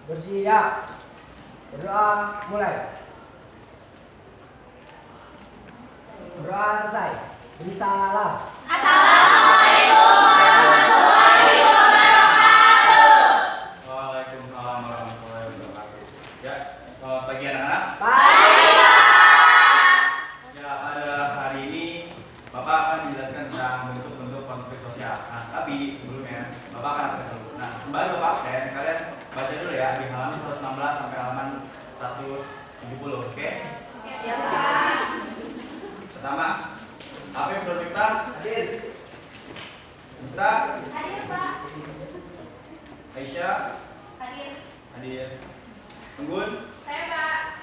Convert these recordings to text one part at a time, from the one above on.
Bersiap. Berdoa mulai. Berdoa selesai. Bisalah. Assalamualaikum warahmatullahi wabarakatuh. Waalaikumsalam warahmatullahi wabarakatuh. Ya, selamat pagi anak-anak. Pagi, Pak. Ya, pada hari ini Bapak akan menjelaskan tentang bentuk-bentuk konflik sosial. Nah, tapi sebelumnya Bapak akan baca dulu. Nah, sembari Bapak kalian baca dulu ya di halaman 116 sampai halaman 170, oke? Siap, Pak. Pertama, Afif Nurmita hadir. Musta Hadir, Pak. Aisyah Hadir. hadir. Enggun Saya, Pak.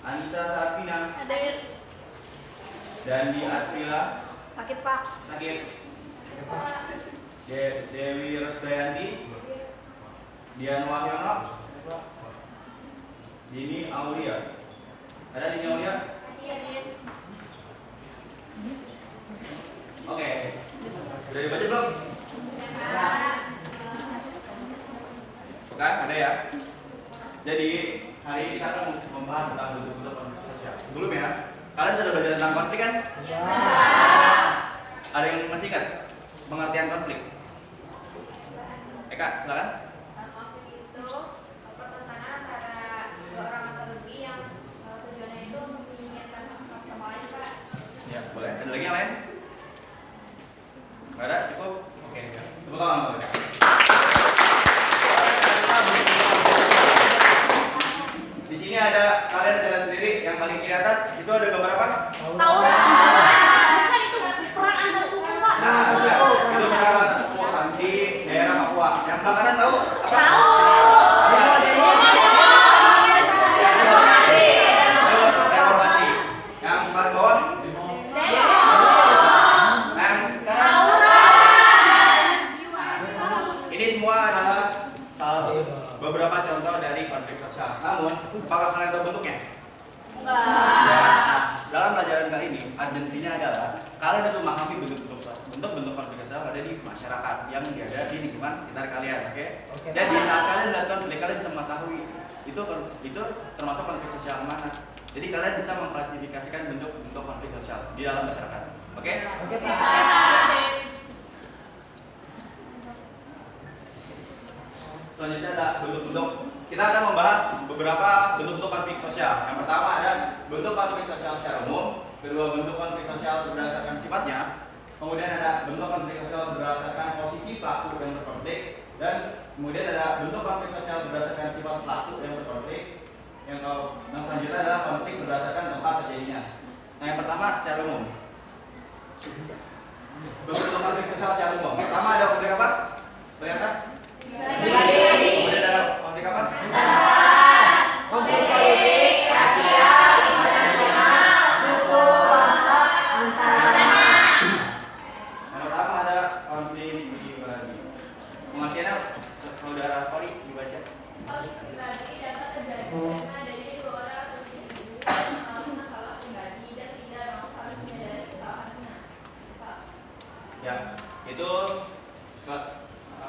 Anissa Sarvina Hadir. Dandi Asrila Sakit, Pak. sakit. Dewi Rusdayanti, Dian Wahyono, Dini Aulia. Ada Dini Aulia? Hadir. Oke. Sudah dibaca belum? Bukan? Ada ya? Jadi hari ini kita akan membahas tentang bentuk-bentuk konflik sosial. Sebelumnya, kalian sudah belajar tentang konflik kan? Ya. Ada yang masih ingat pengertian konflik? Eka, silakan. Konflik itu pertentangan antara dua orang atau lebih yang tujuannya itu untuk menyingkirkan satu sama lain, Pak. Ya, boleh. Ada lagi yang lain? Nggak ada? Cukup? Oke. Tepuk tangan buat mereka. Di sini ada, kalian bisa lihat sendiri yang paling kiri atas itu ada gambar apa? Tauran. Kan itu perang antar suku, Pak. Nah, itu perang suku di daerah Papua. Yang sebelah kanan tahu apa? Tahu. Reformasi. Yang paling bawah? Ini semua adalah salah satu beberapa contoh dari konflik sosial. Namun, apakah kalian tahu bentuknya? Enggak. Ya. Dalam pelajaran kali ini, urgensinya adalah kalian harus memahami bentuk-bentuk konflik sosial ada di masyarakat yang ada di lingkungan sekitar kalian, oke? Oke. Jadi saat kalian melihat konflik, kalian bisa mengetahui itu termasuk konflik sosial mana. Jadi kalian bisa mengklasifikasikan bentuk-bentuk konflik sosial di dalam masyarakat, oke? Oke, Pak. Selanjutnya ada bentuk-bentuk. Kita akan membahas beberapa bentuk-bentuk konflik sosial. Yang pertama ada bentuk konflik sosial secara umum, kedua bentuk konflik sosial berdasarkan sifatnya, kemudian ada bentuk konflik sosial berdasarkan posisi pelaku yang berkonflik, dan kemudian ada bentuk konflik sosial berdasarkan sifat pelaku yang berkonflik. Yang selanjutnya adalah konflik berdasarkan tempat terjadinya. Nah, yang pertama secara umum. Bentuk konflik sosial secara umum. Pertama ada konflik apa? Di atas. Kemudian ada konflik apa? Konflik politik, rasial, internasional, suku, bangsa, antar. Yang pertama ada konflik pribadi. Pengertiannya saudara Kori dibaca. Konflik pribadi dapat terjadi karena adanya dua orang atau lebih individu yang mengalami masalah pribadi dan tidak mau saling menyadari kesalahannya. Ya, itu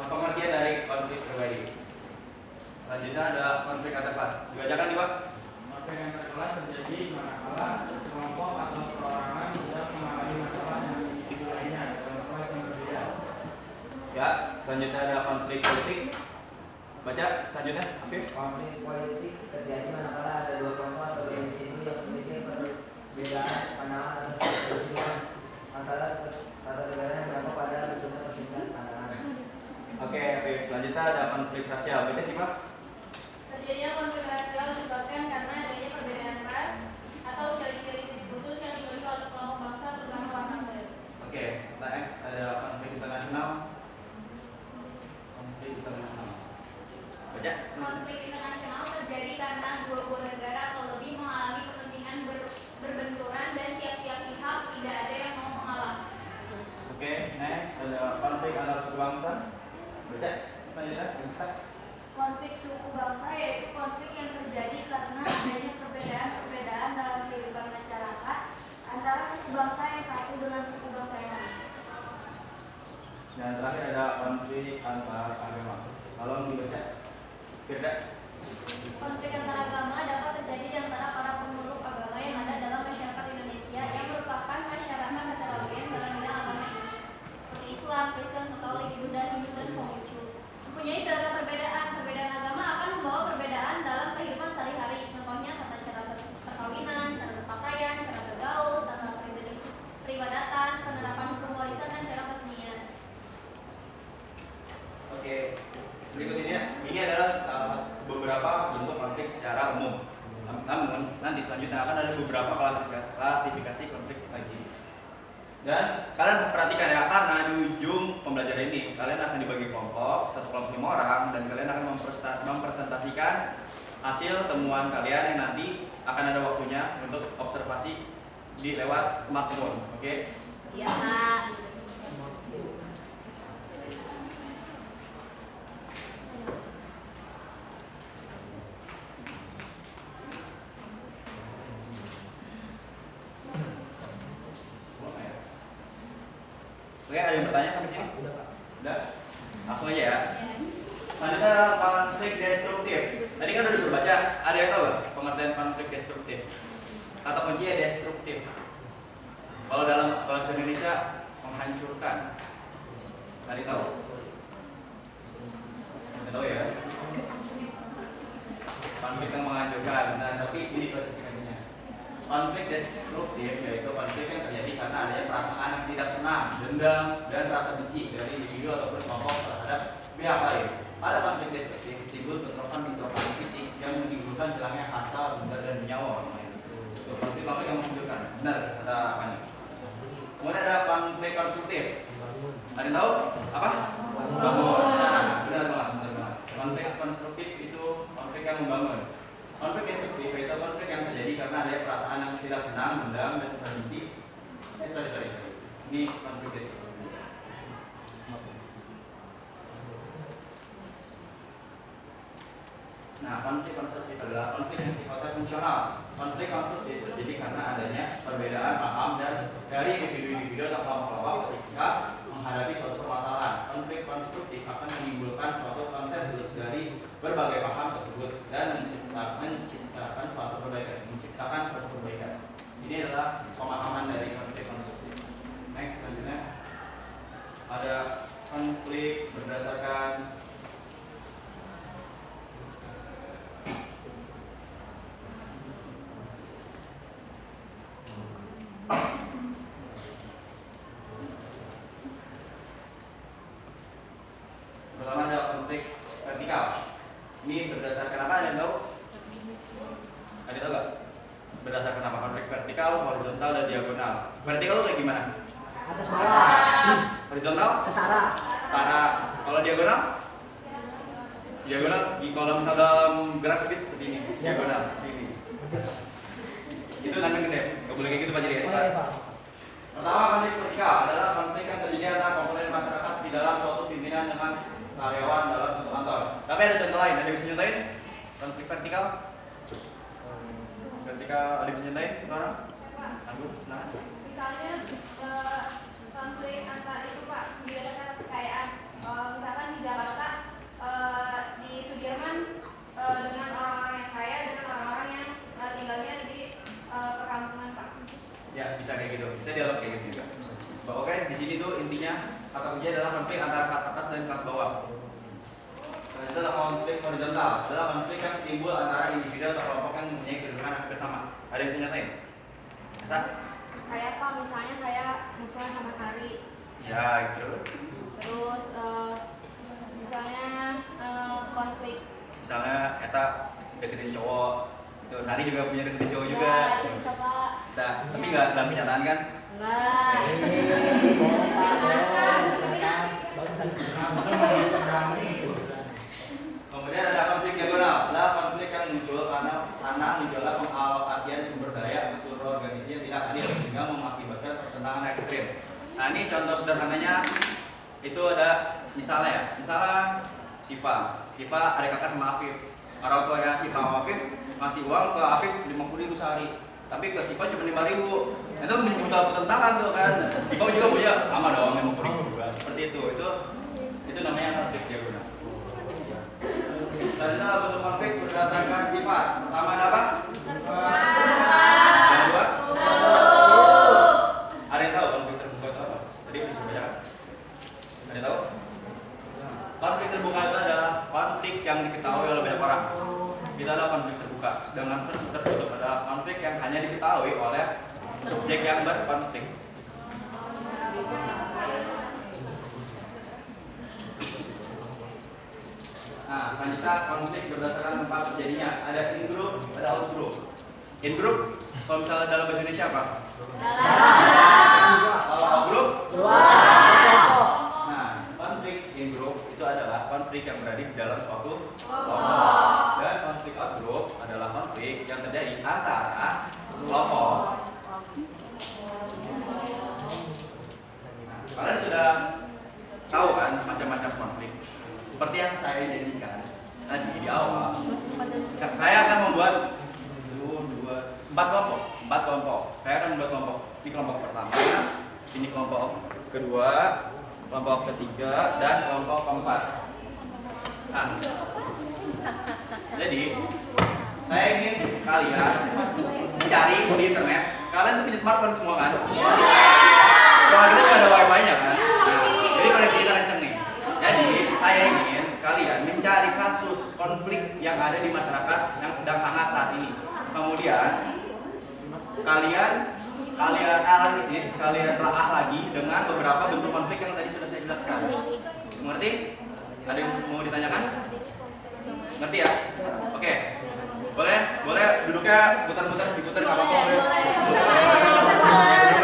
pengertian dari konflik pribadi. Selanjutnya ada konflik antar kelas. Dibacakan nih, Pak. Konflik antar kelas terjadi manakala sekelompok atau perorangan sudah mengalami masalah dengan individu lainnya dalam kelas yang berbeda. Ya, selanjutnya ada konflik politik. Baca selanjutnya, Afif. Konflik politik terjadi manakala ada dua kelompok atau individu yang memiliki perbedaan pandangan atas keputusan masalah tata negara yang berada pada bentuknya perselisihan pandangan. Oke, Afif. Selanjutnya ada konflik rasial. Baca sih, Pak. Terjadinya konflik rasial disebabkan karena adanya perbedaan ras atau ciri-ciri fisik khusus yang dimiliki oleh sekelompok bangsa terutama warna kulit. Oke, next ada konflik internasional. Konflik internasional. Baca. Konflik internasional terjadi karena dua buah negara atau lebih mengalami kepentingan berbenturan dan tiap-tiap pihak tidak ada yang mau mengalah. Oke, next ada konflik antar suku bangsa. Baca. Selanjutnya, bisa. Konflik suku bangsa yaitu konflik yang terjadi karena adanya perbedaan-perbedaan dalam kehidupan masyarakat antara suku bangsa yang satu dengan suku bangsa yang lain. Dan terakhir ada konflik antar agama. Tolong dibaca. Firda. Konflik antara agama dapat terjadi di antara para pemeluk agama yang ada dalam masyarakat Indonesia yang merupakan masyarakat heterogen dalam bidang agama ini, seperti Islam, Kristen, Katolik, Buddha, Hindu, dan Konghucu. Mempunyai beragam perbedaan. Perbedaan agama akan membawa perbedaan dalam kehidupan sehari-hari. Contohnya tata cara perkawinan, cara berpakaian, cara bergaul, tata peribadatan, penerapan hukum warisan, dan cara kesenian. Oke, berikutnya ini adalah beberapa bentuk konflik secara umum. Namun nanti selanjutnya akan ada beberapa klasifikasi konflik lagi. Dan kalian perhatikan ya, karena di ujung pembelajaran ini kalian akan dibagi kelompok, satu kelompok 5 orang, dan kalian akan mempresentasikan hasil temuan kalian yang nanti akan ada waktunya untuk observasi di lewat smartphone. Oke? Iya, Kak. Oke, ada yang bertanya sampai sini? Udah? Langsung aja ya. Selanjutnya adalah konflik destruktif. Tadi kan udah disuruh baca, ada yang tahu gak pengertian konflik destruktif? Kata kuncinya destruktif. Kalau dalam bahasa Indonesia, menghancurkan. Tadi tahu? Nggak tahu ya? Konflik yang menghancurkan. Nah, tapi ini klasifikasinya. Konflik destruktif yaitu konflik yang terjadi karena adanya perasaan yang tidak senang, dendam, dan rasa benci dari individu ataupun kelompok terhadap pihak lain. Pada konflik destruktif timbul bentrokan fisik yang menimbulkan hilangnya harta, benda, dan nyawa. Itu konflik yang menghancurkan. Benar kata Fani. Kemudian ada konflik konstruktif. Ada yang tahu apa? Bangun. Benar banget. Konflik konstruktif itu konflik yang membangun. Konflik destruktif itu konflik yang terjadi karena ada perasaan yang tidak senang, dendam, dan benci. Sorry. Ini konflik destruktif. Nah, konflik konstruktif adalah konflik yang sifatnya fungsional. Konflik konstruktif terjadi karena adanya perbedaan paham dan dari individu-individu atau kelompok-kelompok ketika menghadapi suatu permasalahan. Konflik konstruktif akan menimbulkan suatu konsensus dari berbagai paham tersebut dan menciptakan suatu perbaikan. Ini adalah pemahaman dari konflik konstruktif. Next, selanjutnya ada konflik berdasarkan pertama ada konflik vertikal. Ini berdasarkan apa? Ada yang tahu? Ada yang tahu nggak? Berdasarkan apa? Konflik vertikal, horizontal, dan diagonal. Vertikal itu kayak gimana? Atas bawah. Horizontal? Setara. Setara. Kalau diagonal? Diagonal. Kalau misal dalam grafis seperti ini, diagonal seperti ini. Itu namanya gede. Gak boleh kayak gitu Pak, jadi di atas. Pertama, konflik vertikal adalah konflik yang terjadi antara komponen masyarakat di dalam suatu pimpinan dengan karyawan dalam suatu kantor. Tapi ada contoh lain, ada yang bisa nyontain? Konflik vertikal? Vertikal, ada yang bisa nyontain sekarang? Anggur, silakan. Misalnya konflik antara itu Pak, membedakan kekayaan. Misalkan di Jakarta, di Sudirman dengan orang-orang yang kaya dengan orang-orang yang tinggalnya di perkampungan Pak. Ya, bisa kayak gitu. Bisa dialog kayak gitu juga. Oke, di sini tuh intinya kata kunci adalah konflik antara kelas atas dan kelas bawah. Nah, itu adalah konflik horizontal, adalah konflik yang timbul antara individu atau kelompok yang mempunyai kedudukan yang bersama. Ada yang bisa nyatain? Esa? Saya Pak, misalnya saya musuhan sama Sari. Ya, terus? Terus misalnya konflik. Misalnya Esa deketin cowok, itu Hari juga punya deketin cowok juga. Ya, itu bisa Pak. Bisa, tapi nggak dalam kenyataan kan? Enggak. Kemudian ada konflik diagonal, adalah konflik yang muncul karena munculnya pengalokasian sumber daya ke seluruh organisasi yang tidak adil sehingga mengakibatkan pertentangan ekstrim. Nah, ini contoh sederhananya itu ada misalnya Siva adik kakak sama Afif. Orang tuanya Siva sama Afif ngasih uang ke Afif 50.000 sehari, tapi ke Siva cuma 5.000. Itu muncul pertentangan tuh kan. Siva juga punya sama dong 50.000 juga. Seperti itu namanya konflik diagonal. Selanjutnya bentuk konflik berdasarkan sifat. Pertama ada apa? Yang kedua? Ada yang tahu konflik terbuka itu apa? Tadi bisa bacakan. Ada yang tahu? Konflik terbuka itu adalah konflik yang diketahui oleh banyak orang. Itu adalah konflik terbuka. Sedangkan konflik tertutup adalah konflik yang hanya diketahui oleh subjek yang berkonflik. Nah, selanjutnya konflik berdasarkan tempat terjadinya. Ada in group, ada out group. In group, kalau misalnya dalam bahasa Indonesia apa? Kalau out group? Nah, konflik in group itu adalah konflik yang berada di dalam suatu kelompok. Dan konflik out group adalah konflik yang terjadi antara kelompok. Nah, kalian sudah tahu kan macam-macam konflik. Seperti yang saya janjikan tadi di awal, saya akan membuat 4 kelompok. Saya akan membuat kelompok. Ini kelompok pertama, ini kelompok kedua, kelompok ketiga, dan kelompok keempat. Nah, jadi saya ingin kalian mencari di internet. Kalian tuh punya smartphone semua kan? Soalnya kita tuh ada wifi-nya kan? Nah, jadi koneksi kita kenceng nih. Jadi saya ingin kalian mencari kasus konflik yang ada di masyarakat yang sedang hangat saat ini. Kemudian kalian analisis, kalian telaah lagi dengan beberapa bentuk konflik yang tadi sudah saya jelaskan. Mengerti? Ada yang mau ditanyakan? Ngerti ya? Oke. Boleh duduknya putar-putar, diputar nggak apa-apa boleh.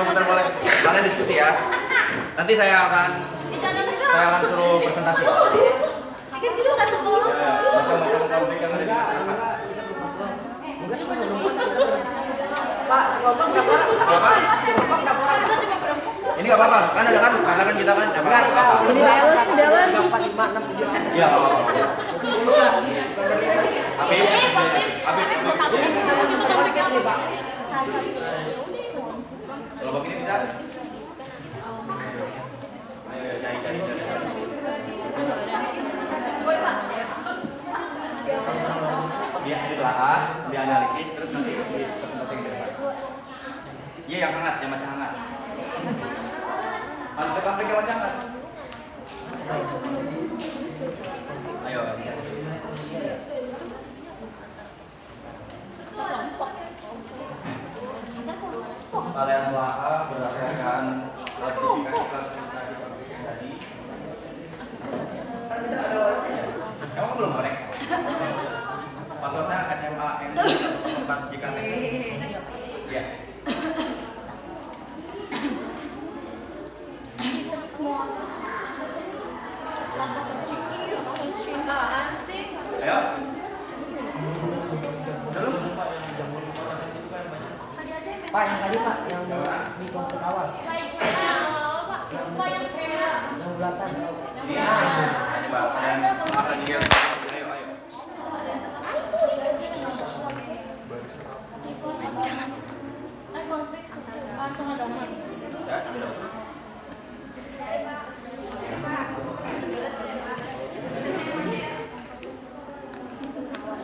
Putar boleh. Kalian diskusi ya. Nanti saya akan suruh presentasi. Konflik yang ada di masyarakat. Pak, sekelompok berapa orang? Apa? Ini nggak apa-apa, kan ada kan, karena kan kita kan dapat. Ini balance, 4, 5, 6, 7. Iya, nggak apa-apa. Kelompok ini bisa? Ayo cari. Dia ditelaah, dianalisis, terus nanti dipresentasikan ke depan. Iya, yang hangat, yang masih hangat. Konflik yang masih hangat. Ayo. Kalian telaah berdasarkan klasifikasi konflik yang tadi. Kan tidak ada orangnya. Kamu belum connect? Passwordnya SMAN 4 JKT. Iya. Ayo. Pak, yang tadi Pak, yang di konflik awal. Yang belakang. Iya. Coba kalian lagi ya. Ayo.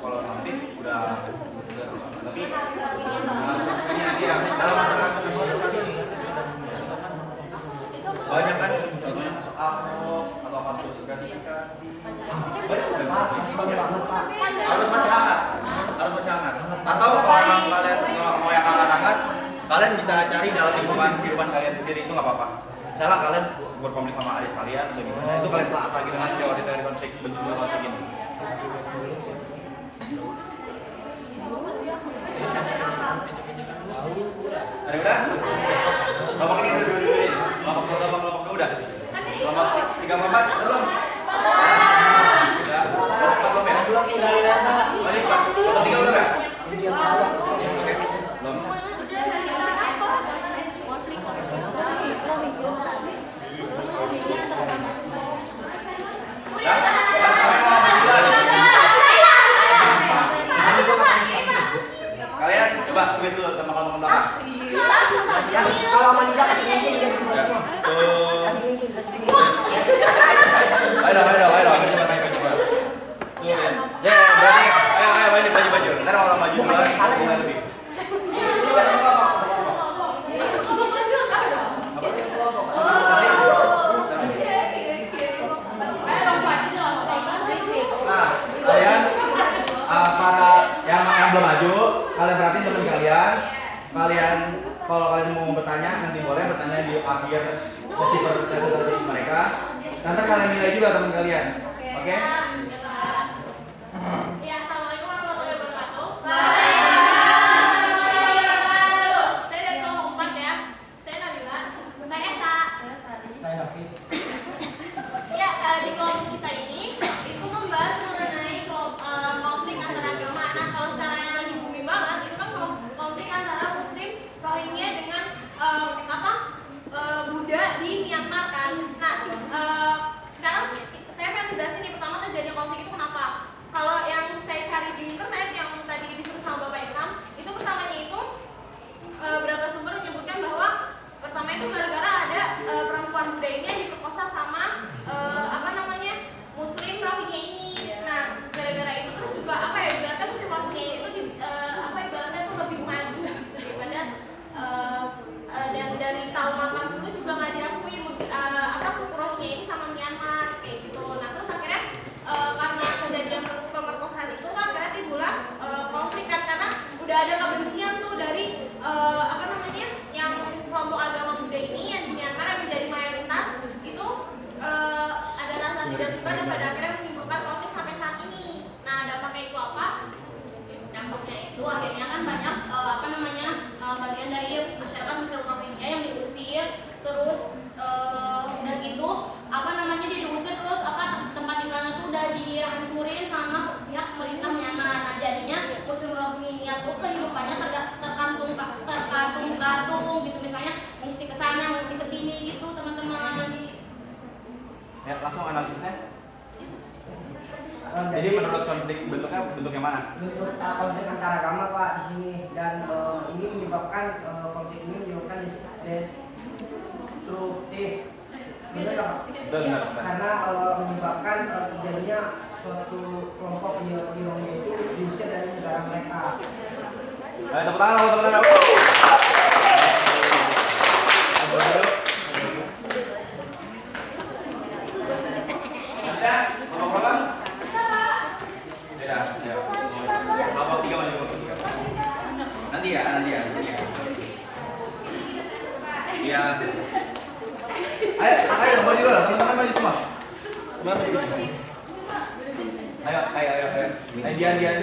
Kalau nanti udah tapi masuknya dia dalam masyarakat saat ini banyak kan contohnya masuk Ahok atau kasus gratifikasi banyak harus masih hangat atau kalau memang kalian mau yang hangat kalian bisa cari dalam lingkungan kehidupan kalian sendiri, itu nggak apa-apa. Misalnya kalian berkonflik sama adik kalian atau gimana, itu kalian telah lagi dengan teori-teori konflik bentuk konflik ini. Ada udah? Kelompok ini dulu nih. Kelompok 1 sama kelompok 2 udah. Kelompok 3 sama 4 belum? Udah. Kelompok 4 belum ya? Belum tinggal data. Oh, ini 4. Kelompok 3 belum ya? Oke. Belum. Sampai mau bulan. baju. Ntar orang maju duluan, kita lebih. Nah, kalian para yang belum maju, kalian perhatiin teman kalian. Kalian kalau kalian mau bertanya nanti boleh bertanya di akhir sesi presentasi mereka. Nanti kalian nilai juga teman kalian. Oke? Ya, assalamualaikum warahmatullahi wabarakatuh. Saya dari kelompok 4 ya. Saya Nabila. Saya Esa. Saya David. Ya, di kelompok kita ini itu membahas mengenai konflik antar agama. Nah, kalau sekarang yang lagi booming banget itu kan konflik antara Muslim Rohingya dengan Buddha di Myanmar kan. Nah, sekarang saya pengen jelasin nih pertama terjadinya konflik itu kenapa. Kalau yang saya cari di internet yang tadi disuruh sama Bapak Ikram, itu pertamanya itu beberapa sumber menyebutkan bahwa pertama itu gara-gara ada perempuan Buddha ini yang diperkosa sama Muslim Rohingya ini. Nah, gara-gara itu terus juga ibaratnya Muslim Rohingya itu ibaratnya itu lebih maju daripada dan dari tahun 80 juga nggak diakui suku Rohingya ini sama Myanmar kayak gitu. Nah, terus akhirnya karena kejadian pemerkosaan itu kan akhirnya timbullah konflik kan, karena udah ada kebencian tuh dari yang kelompok agama Buddha ini yang di Myanmar yang menjadi mayoritas itu ada rasa tidak suka dan pada akhirnya menimbulkan konflik sampai saat ini. Nah, dampaknya itu apa? Dampaknya itu akhirnya kan banyak bagian dari masyarakat Muslim Rohingya yang diusir, terus udah gitu diusir terus tempat tinggalnya tuh udah dihancurin sama pihak pemerintah Myanmar. Nah, jadinya Muslim Rohingya tuh kehidupannya tergantung gitu, misalnya mengungsi ke sana, mengungsi ke sini gitu, teman-teman. Ya, langsung analisisnya. Jadi menurut konflik bentuknya mana? Bentuk konflik antar agama Pak di sini, dan ini menyebabkan konflik ini menyebabkan destruktif. Benar nggak Pak? Benar. Karena menyebabkan terjadinya suatu kelompok di Rohingya itu diusir dari negara mereka. Tepuk tangan. Nanti ya, sini ya. Iya. Ayo, maju dulu, teman-teman maju semua. Ayo. Dian.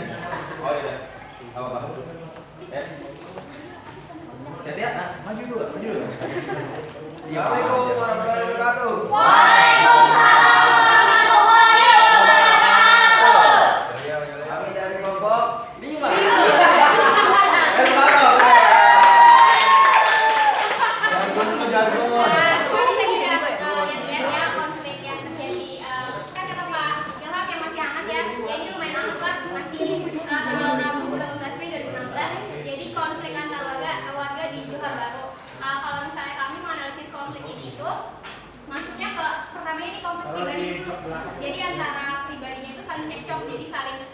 Oh iya. Apa? Jadi ya, maju dulu. Assalamualaikum warahmatullahi wabarakatuh. Kami dari kelompok 5. Konflik yang terjadi kan kata Pak Ilham yang masih hangat ya ini lumayan hangat kan, masih tanggal Rabu 18 Mei 2016. Jadi konflik antar warga di Johor Bahru. Kalau misalnya kami menganalisis konflik ini itu masuknya ke pertama ini konflik pribadi itu. Jadi antara pribadinya itu saling cekcok, jadi saling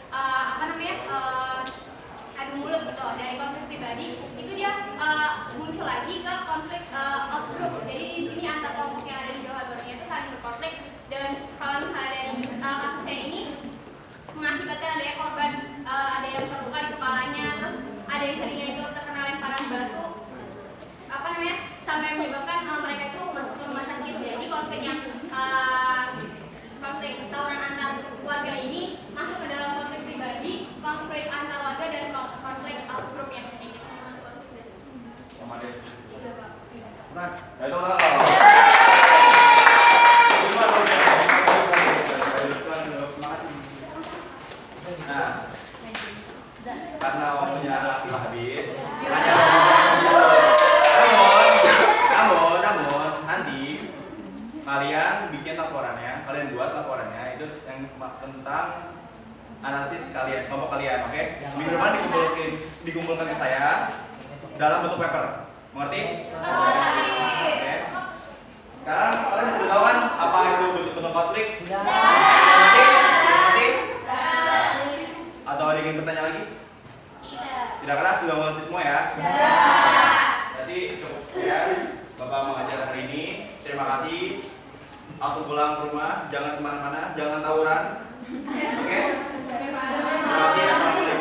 adu mulut gitu. Dari konflik pribadi itu dia muncul lagi ke konflik of group. Jadi di sini antar kelompok yang ada di Johor Bahru itu saling berkonflik, dan kalau misalnya dari kasusnya ini mengakibatkan adanya korban, ada yang terluka di kepalanya, terus ada yang tadinya itu terkena lemparan batu sampai menyebabkan mereka itu masuk ke rumah sakit. Jadi konflik tawuran antar warga ini masuk ke dalam konflik pribadi, konflik antar warga, dan konflik grup yang kayak gitu. Nah, karena waktunya habis, namun nanti kalian bikin laporannya, kalian buat laporannya itu yang tentang analisis kalian, kelompok kalian, oke? Minggu depan dikumpulkan ke saya dalam bentuk paper, mengerti? Oke. Sekarang kalian sudah tahu kan apa itu bentuk konflik? Mengerti? Atau ingin bertanya lagi? Tidak. Tidak keras, sudah mengerti semua ya? Jadi cukup sekian Bapak mengajar hari ini. Terima kasih. Langsung pulang ke rumah, jangan kemana-mana, jangan tawuran. Oke? Terima kasih. Assalamualaikum.